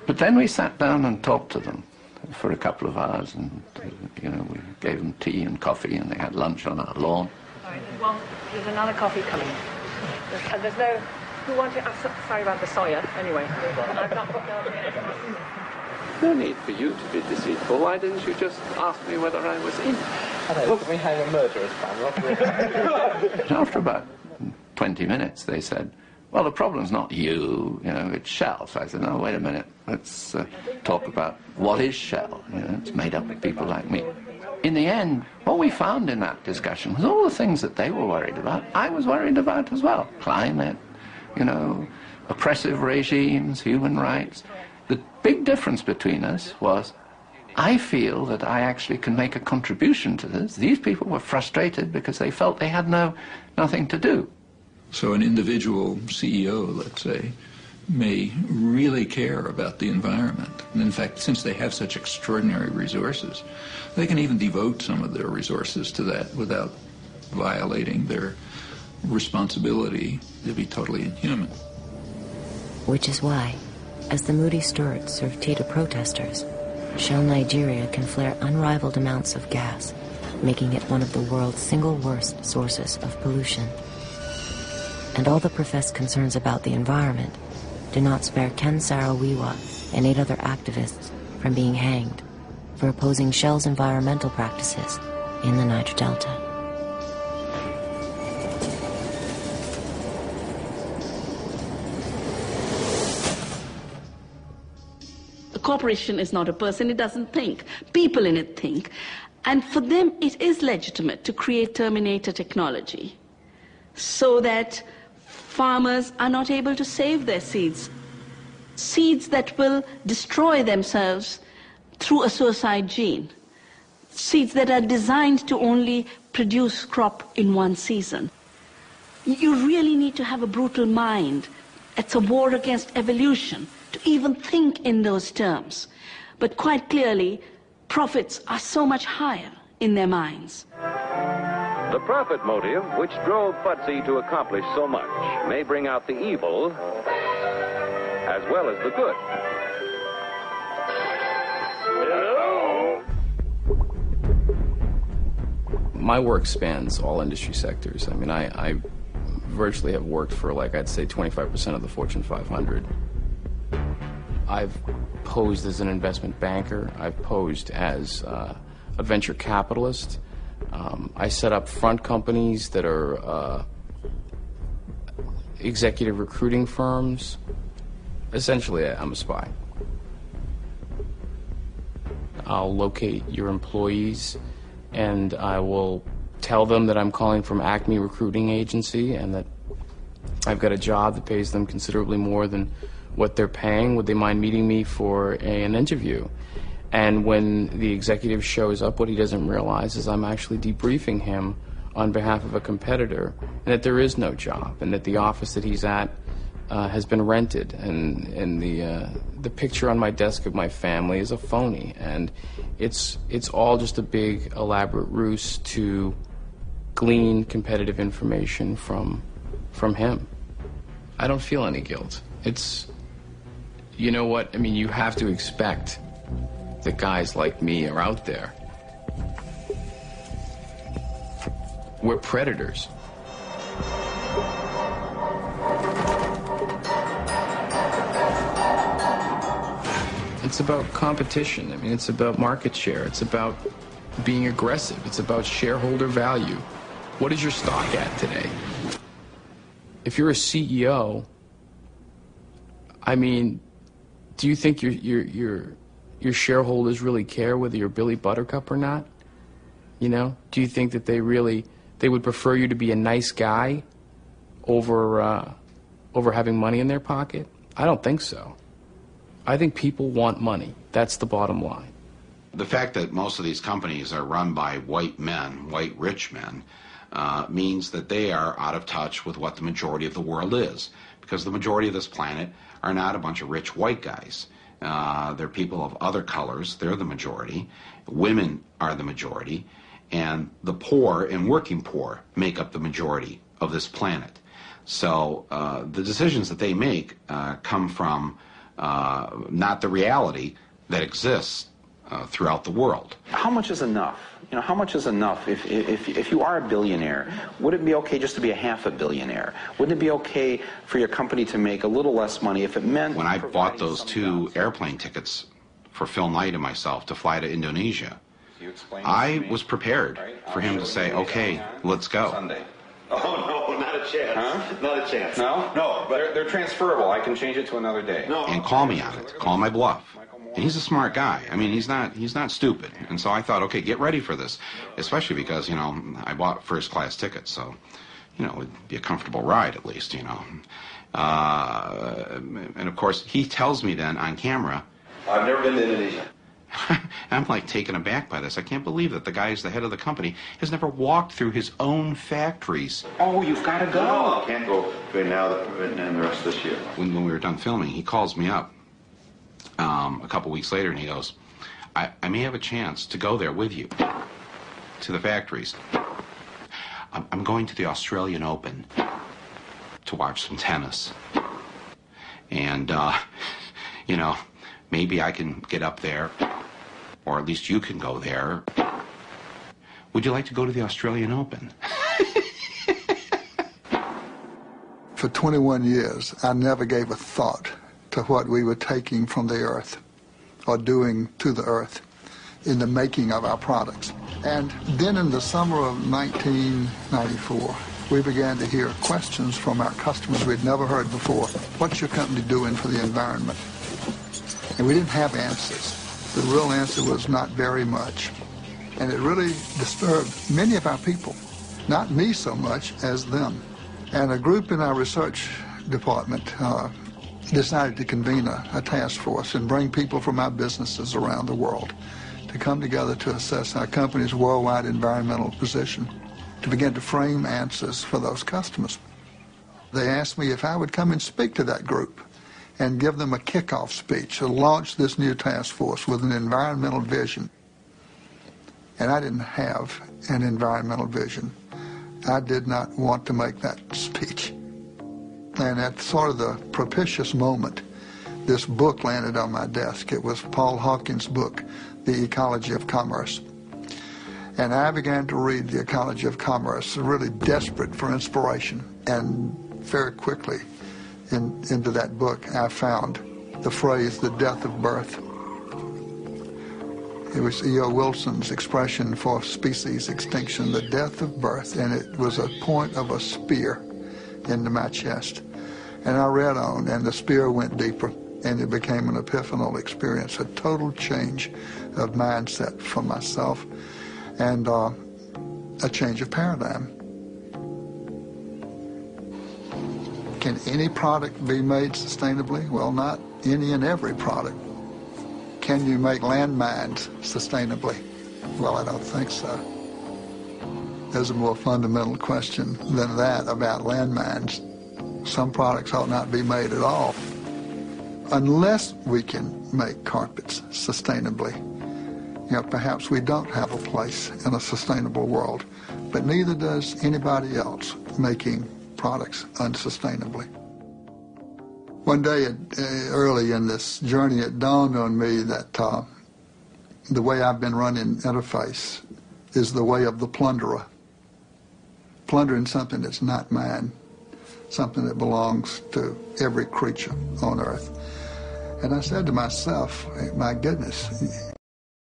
But then we sat down and talked to them for a couple of hours, and we gave them tea and coffee, and they had lunch on our lawn. Sorry, there's another coffee coming. There's no... Who wanted... sorry about the soya, anyway. I've not put down yet. No need for you to be deceitful. Why didn't you just ask me whether I was in? Hello, can we hang a murderer's banner? After about 20 minutes, they said, well, the problem's not you, it's Shell. So I said, no, wait a minute, let's talk about what is Shell. It's made up of people like me. In the end, what we found in that discussion was all the things that they were worried about, I was worried about as well. Climate, oppressive regimes, human rights. The big difference between us was I feel that I actually can make a contribution to this. These people were frustrated because they felt they had nothing to do. So an individual CEO, let's say, may really care about the environment. And in fact, since they have such extraordinary resources, they can even devote some of their resources to that without violating their responsibility to be totally inhuman. Which is why, as the moody stewards serve tea to protesters, Shell Nigeria can flare unrivaled amounts of gas, making it one of the world's single worst sources of pollution. And all the professed concerns about the environment do not spare Ken Saro-Wiwa and 8 other activists from being hanged for opposing Shell's environmental practices in the Niger Delta. A corporation is not a person, it doesn't think. People in it think. And for them, it is legitimate to create Terminator technology so that farmers are not able to save their seeds. Seeds that will destroy themselves through a suicide gene. Seeds that are designed to only produce crop in one season. You really need to have a brutal mind. It's a war against evolution to even think in those terms. But quite clearly, profits are so much higher in their minds. The profit motive, which drove Futsi to accomplish so much, may bring out the evil as well as the good. My work spans all industry sectors. I mean, I virtually have worked for, I'd say 25% of the Fortune 500. I've posed as an investment banker. I've posed as a venture capitalist. I set up front companies that are executive recruiting firms. Essentially, I'm a spy. I'll locate your employees, and I will tell them that I'm calling from Acme Recruiting Agency and that I've got a job that pays them considerably more than what they're paying. Would they mind meeting me for an interview? And when the executive shows up, what he doesn't realize is I'm actually debriefing him on behalf of a competitor, and that there is no job, and that the office that he's at has been rented, and the picture on my desk of my family is a phony, and it's all just a big elaborate ruse to glean competitive information from him. I don't feel any guilt. It's, you know what, I mean, you have to expect that guys like me are out there. We're predators. It's about competition. I mean, it's about market share. It's about being aggressive. It's about shareholder value. What is your stock at today? If you're a CEO, I mean, do you think your shareholders really care whether you're Billy Buttercup or not? You know, do you think that they would prefer you to be a nice guy over having money in their pocket? I don't think so. I think people want money. That's the bottom line. The fact that most of these companies are run by white men, white rich men, means that they are out of touch with what the majority of the world is, because the majority of this planet are not a bunch of rich white guys. They're people of other colors. They're the majority. Women are the majority. And the poor and working poor make up the majority of this planet. So the decisions that they make come from not the reality that exists throughout the world. How much is enough? You know, how much is enough? If you are a billionaire, would it be okay just to be a half a billionaire? Wouldn't it be okay for your company to make a little less money if it meant... When I bought those 2 airplane tickets for Phil Knight and myself to fly to Indonesia, I was prepared for him to say, okay, let's go. Sunday. Oh, no, not a chance. Huh? Not a chance. No? No, but... They're transferable. I can change it to another day. No. And call me on it, call my bluff. And he's a smart guy. I mean, he's not stupid. And so I thought, okay, get ready for this, especially because, you know, I bought first-class tickets, so, you know, it would be a comfortable ride at least, you know. And of course, he tells me then on camera, I've never been to Indonesia. I'm like taken aback by this. I can't believe that the guy who's the head of the company has never walked through his own factories. Oh, you've got to go. No, I can't go between now and the rest of this year. When we were done filming, he calls me up a couple weeks later, and he goes, I may have a chance to go there with you to the factories. I'm going to the Australian Open to watch some tennis. And, you know, maybe I can get up there, or at least you can go there. Would you like to go to the Australian Open? For 21 years, I never gave a thought to what we were taking from the earth or doing to the earth in the making of our products. And then in the summer of 1994, we began to hear questions from our customers we'd never heard before. What's your company doing for the environment? And we didn't have answers. The real answer was not very much. And it really disturbed many of our people, not me so much as them. And a group in our research department decided to convene a task force and bring people from our businesses around the world to come together to assess our company's worldwide environmental position, to begin to frame answers for those customers. They asked me if I would come and speak to that group and give them a kickoff speech to launch this new task force with an environmental vision. And I didn't have an environmental vision. I did not want to make that speech. And at sort of the propitious moment, this book landed on my desk. It was Paul Hawkins' book, The Ecology of Commerce. And I began to read The Ecology of Commerce, really desperate for inspiration. And very quickly into that book, I found the phrase, the death of birth. It was E.O. Wilson's expression for species extinction, the death of birth, and it was a point of a spear into my chest. And I read on, and the spear went deeper, and it became an epiphanal experience, a total change of mindset for myself, and a change of paradigm. Can any product be made sustainably? Well, not any and every product. Can you make landmines sustainably? Well, I don't think so. There's a more fundamental question than that about landmines. Some products ought not be made at all. Unless we can make carpets sustainably, you know, perhaps we don't have a place in a sustainable world, but neither does anybody else making products unsustainably. One day, early in this journey, it dawned on me that the way I've been running Interface is the way of the plunderer. Plundering something that's not mine, something that belongs to every creature on earth. And I said to myself, my goodness,